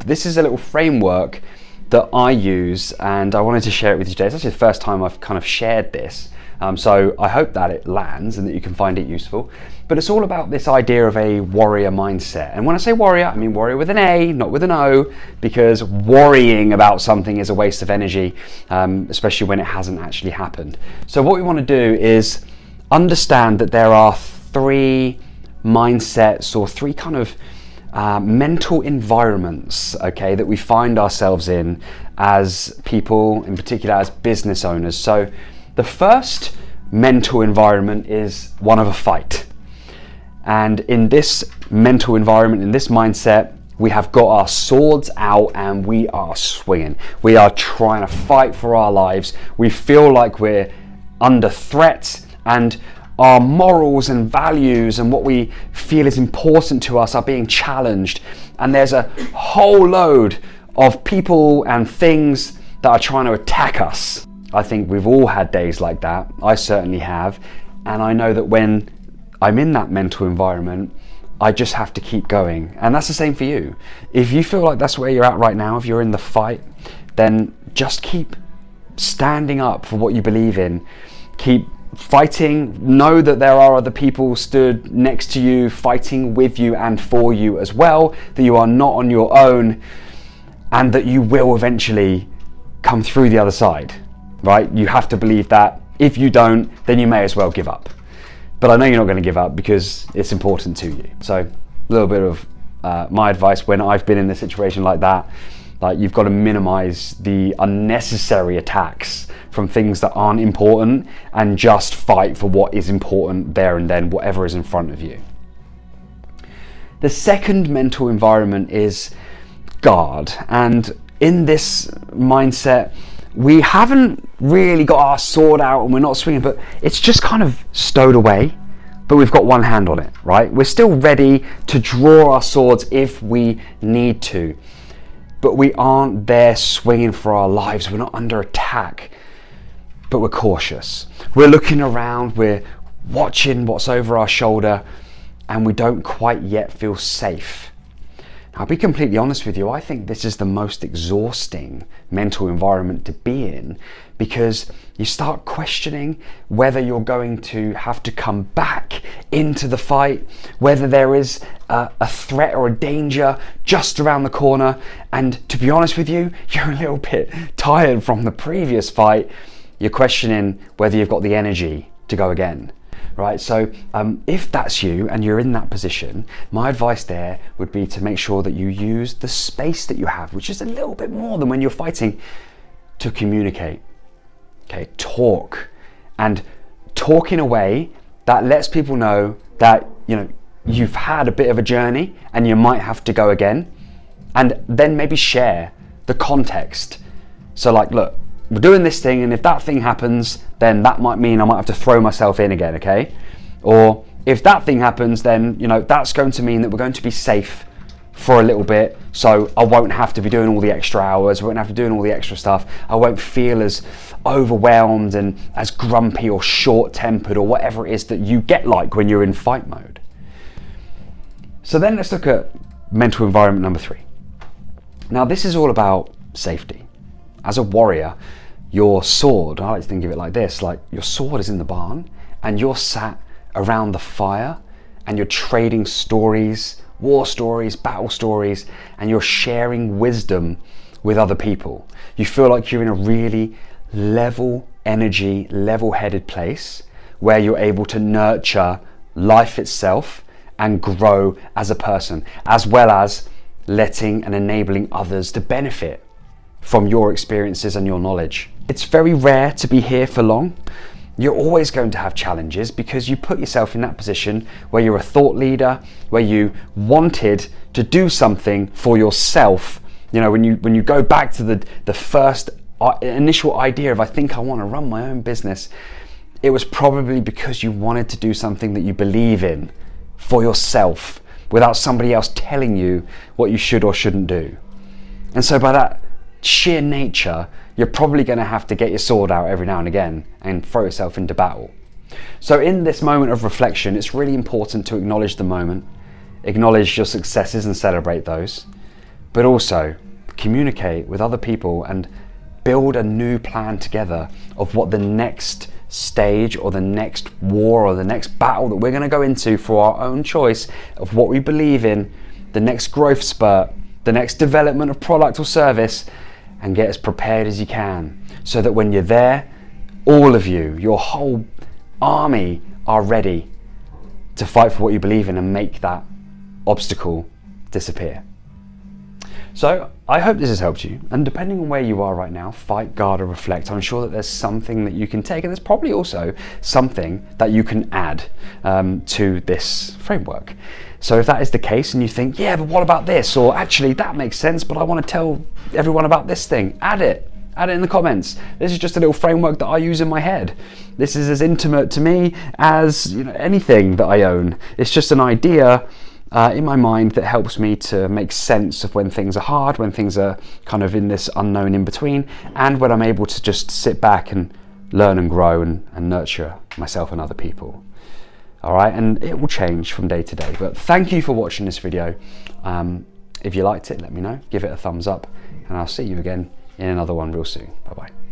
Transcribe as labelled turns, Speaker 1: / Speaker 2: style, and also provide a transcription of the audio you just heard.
Speaker 1: this is a little framework that I use, and I wanted to share it with you today. It's actually the first time I've kind of shared this, so I hope that it lands and that you can find it useful. But it's all about this idea of a warrior mindset. And when I say warrior, I mean warrior with an A, not with an O, because worrying about something is a waste of energy, especially when it hasn't actually happened. So what we want to do is understand that there are three mindsets, or three kind of mental environments, okay, that we find ourselves in as people, in particular as business owners. So the first mental environment is one of a fight. And in this mental environment, in this mindset, we have got our swords out and we are swinging. We are trying to fight for our lives. We feel like we're under threat, and our morals and values and what we feel is important to us are being challenged. And there's a whole load of people and things that are trying to attack us. I think we've all had days like that. I certainly have. And I know that when I'm in that mental environment, I just have to keep going. And that's the same for you. If you feel like that's where you're at right now, if you're in the fight, then just keep standing up for what you believe in. Keep fighting. Know that there are other people stood next to you, fighting with you and for you as well, that you are not on your own, and that you will eventually come through the other side, right? You have to believe that. If you don't, then you may as well give up. But I know you're not going to give up because it's important to you. So a little bit of my advice when I've been in a situation like that, like you've got to minimize the unnecessary attacks from things that aren't important, and just fight for what is important there and then, whatever is in front of you. The second mental environment is guard. And in this mindset, we haven't really got our sword out and we're not swinging, but it's just kind of stowed away, but we've got one hand on it, right? We're still ready to draw our swords if we need to, but we aren't there swinging for our lives. We're not under attack, but we're cautious. We're looking around, we're watching what's over our shoulder, and we don't quite yet feel safe. I'll be completely honest with you, I think this is the most exhausting mental environment to be in, because you start questioning whether you're going to have to come back into the fight, whether there is a threat or a danger just around the corner. And to be honest with you, you're a little bit tired from the previous fight. You're questioning whether you've got the energy to go again. Right, so if that's you and you're in that position, my advice there would be to make sure that you use the space that you have, which is a little bit more than when you're fighting, to communicate. Okay, talk, and talk in a way that lets people know that you've had a bit of a journey and you might have to go again, and then maybe share the context. So like, look, we're doing this thing, and if that thing happens, then that might mean I might have to throw myself in again, okay? Or if that thing happens, then that's going to mean that we're going to be safe for a little bit, so I won't have to be doing all the extra hours, I won't have to be doing all the extra stuff, I won't feel as overwhelmed and as grumpy or short-tempered or whatever it is that you get like when you're in fight mode. So then let's look at mental environment number 3. Now this is all about safety. As a warrior, your sword, I like to think of it like this, like your sword is in the barn and you're sat around the fire and you're trading stories, war stories, battle stories, and you're sharing wisdom with other people. You feel like you're in a really level energy, level-headed place where you're able to nurture life itself and grow as a person, as well as letting and enabling others to benefit from your experiences and your knowledge. It's very rare to be here for long. You're always going to have challenges because you put yourself in that position where you're a thought leader, where you wanted to do something for yourself. When you go back to the first initial idea of, I think I want to run my own business, it was probably because you wanted to do something that you believe in for yourself without somebody else telling you what you should or shouldn't do. And so by that sheer nature, you're probably going to have to get your sword out every now and again and throw yourself into battle. So in this moment of reflection, it's really important to acknowledge the moment, acknowledge your successes and celebrate those, but also communicate with other people and build a new plan together of what the next stage or the next war or the next battle that we're going to go into for our own choice of what we believe in, the next growth spurt, the next development of product or service, and get as prepared as you can so that when you're there, all of you, your whole army, are ready to fight for what you believe in and make that obstacle disappear. So I hope this has helped you, and depending on where you are right now, fight, guard, or reflect, I'm sure that there's something that you can take, and there's probably also something that you can add to this framework. So if that is the case and you think, yeah, but what about this? Or actually that makes sense, but I want to tell everyone about this thing, add it in the comments. This is just a little framework that I use in my head. This is as intimate to me as anything that I own. It's just an idea in my mind that helps me to make sense of when things are hard, when things are kind of in this unknown in between, and when I'm able to just sit back and learn and grow and nurture myself and other people. All right, and it will change from day to day. But thank you for watching this video. If you liked it, let me know, give it a thumbs up, and I'll see you again in another one real soon. Bye bye.